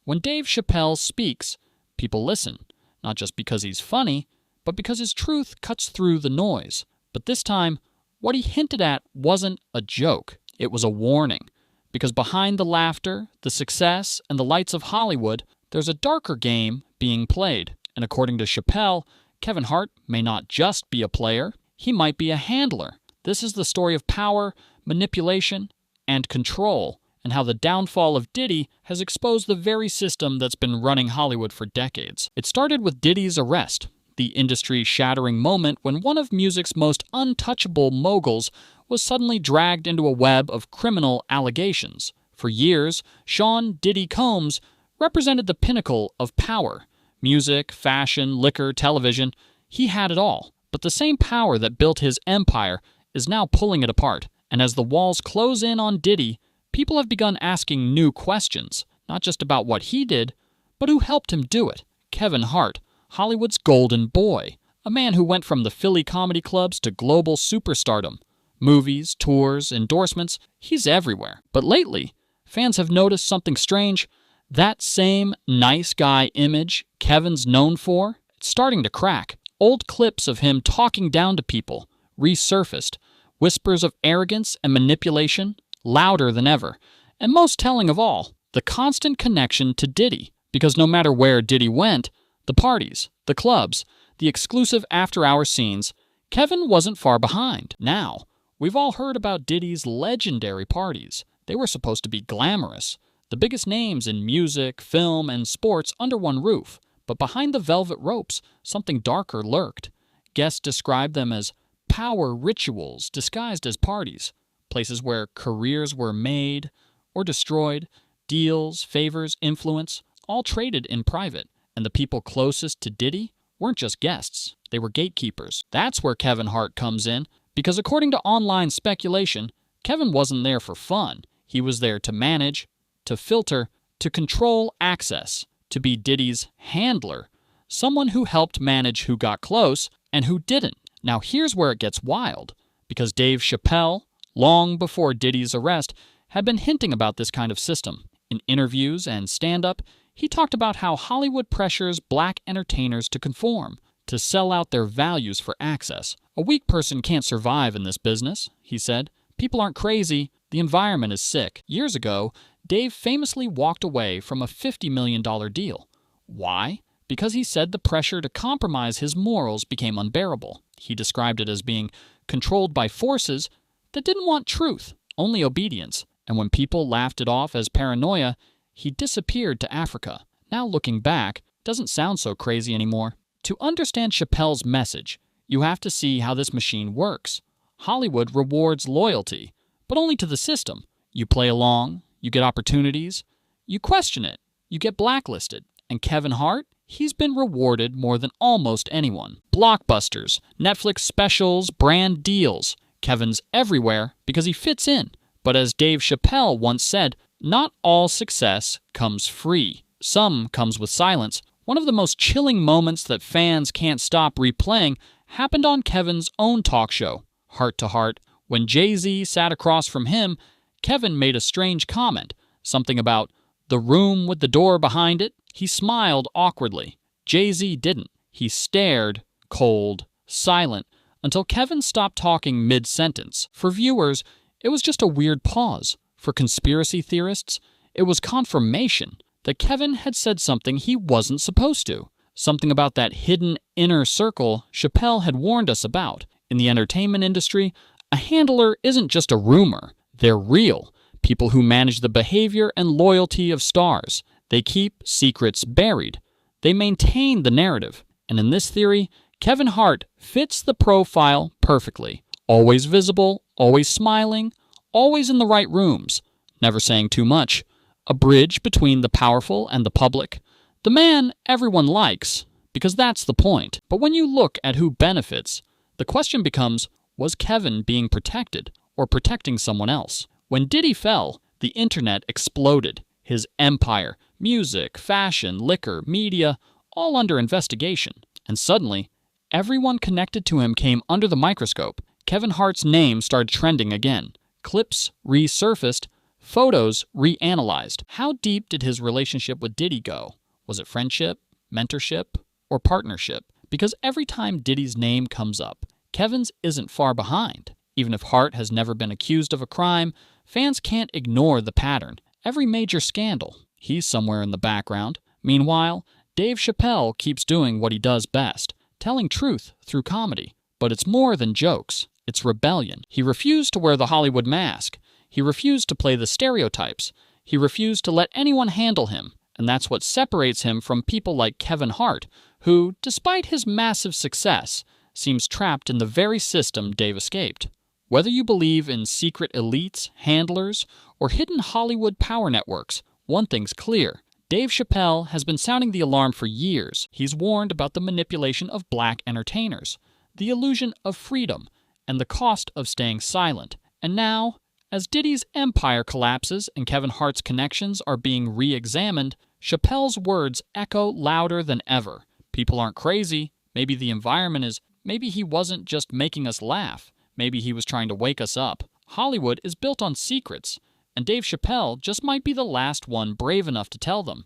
When Dave Chappelle speaks, people listen, not just because he's funny, but because his truth cuts through the noise. But this time, what he hinted at wasn't a joke. It was a warning. Because behind the laughter, the success, and the lights of Hollywood, there's a darker game being played. And according to Chappelle, Kevin Hart may not just be a player, he might be a handler. This is the story of power, manipulation, and control, and how the downfall of Diddy has exposed the very system that's been running Hollywood for decades. It started with Diddy's arrest, the industry-shattering moment when one of music's most untouchable moguls was suddenly dragged into a web of criminal allegations. For years, Sean Diddy Combs represented the pinnacle of power. Music, fashion, liquor, television, he had it all. But the same power that built his empire is now pulling it apart. And as the walls close in on Diddy, people have begun asking new questions, not just about what he did, but who helped him do it. Kevin Hart, Hollywood's golden boy, a man who went from the Philly comedy clubs to global superstardom. Movies, tours, endorsements, he's everywhere. But lately, fans have noticed something strange. That same nice guy image Kevin's known for, it's starting to crack. Old clips of him talking down to people resurfaced, whispers of arrogance and manipulation louder than ever. And most telling of all, the constant connection to Diddy. Because no matter where Diddy went, the parties, the clubs, the exclusive after-hour scenes, Kevin wasn't far behind. Now, we've all heard about Diddy's legendary parties. They were supposed to be glamorous. The biggest names in music, film, and sports under one roof. But behind the velvet ropes, something darker lurked. Guests described them as power rituals disguised as parties. Places where careers were made or destroyed, deals, favors, influence, all traded in private. And the people closest to Diddy weren't just guests. They were gatekeepers. That's where Kevin Hart comes in, because according to online speculation, Kevin wasn't there for fun. He was there to manage, to filter, to control access, to be Diddy's handler, someone who helped manage who got close and who didn't. Now here's where it gets wild, because Dave Chappelle, long before Diddy's arrest, had been hinting about this kind of system. In interviews and stand-up, he talked about how Hollywood pressures black entertainers to conform, to sell out their values for access. A weak person can't survive in this business, he said. People aren't crazy, the environment is sick. Years ago, Dave famously walked away from a $50 million deal. Why? Because he said the pressure to compromise his morals became unbearable. He described it as being controlled by forces that didn't want truth, only obedience. And when people laughed it off as paranoia, he disappeared to Africa. Now looking back, doesn't sound so crazy anymore. To understand Chappelle's message, you have to see how this machine works. Hollywood rewards loyalty, but only to the system. You play along, you get opportunities, you question it, you get blacklisted. And Kevin Hart? He's been rewarded more than almost anyone. Blockbusters, Netflix specials, brand deals. Kevin's everywhere because he fits in. But as Dave Chappelle once said, not all success comes free. Some comes with silence. One of the most chilling moments that fans can't stop replaying happened on Kevin's own talk show, Heart to Heart. When Jay-Z sat across from him, Kevin made a strange comment, something about the room with the door behind it. He smiled awkwardly. Jay-Z didn't. He stared, cold, silent, until Kevin stopped talking mid-sentence. For viewers, it was just a weird pause. For conspiracy theorists, it was confirmation that Kevin had said something he wasn't supposed to. Something about that hidden inner circle Chappelle had warned us about. In the entertainment industry, a handler isn't just a rumor. They're real. People who manage the behavior and loyalty of stars. They keep secrets buried. They maintain the narrative. And in this theory, Kevin Hart fits the profile perfectly. Always visible, always smiling, always in the right rooms, never saying too much. A bridge between the powerful and the public. The man everyone likes, because that's the point. But when you look at who benefits, the question becomes, was Kevin being protected or protecting someone else? When Diddy fell, the internet exploded. His empire, music, fashion, liquor, media, all under investigation. And suddenly, everyone connected to him came under the microscope. Kevin Hart's name started trending again. Clips resurfaced, Photos reanalyzed. How deep did his relationship with Diddy go? Was it friendship, mentorship, or partnership? Because every time Diddy's name comes up, Kevin's isn't far behind. Even if Hart has never been accused of a crime, fans can't ignore the pattern. Every major scandal, he's somewhere in the background. Meanwhile, Dave Chappelle keeps doing what he does best, telling truth through comedy. But it's more than jokes. It's rebellion. He refused to wear the Hollywood mask. He refused to play the stereotypes. He refused to let anyone handle him. And that's what separates him from people like Kevin Hart, who, despite his massive success, seems trapped in the very system Dave escaped. Whether you believe in secret elites, handlers, or hidden Hollywood power networks, one thing's clear. Dave Chappelle has been sounding the alarm for years. He's warned about the manipulation of black entertainers, the illusion of freedom, and the cost of staying silent. And now, as Diddy's empire collapses and Kevin Hart's connections are being re-examined, Chappelle's words echo louder than ever. People aren't crazy. Maybe the environment is. Maybe he wasn't just making us laugh. Maybe he was trying to wake us up. Hollywood is built on secrets, and Dave Chappelle just might be the last one brave enough to tell them.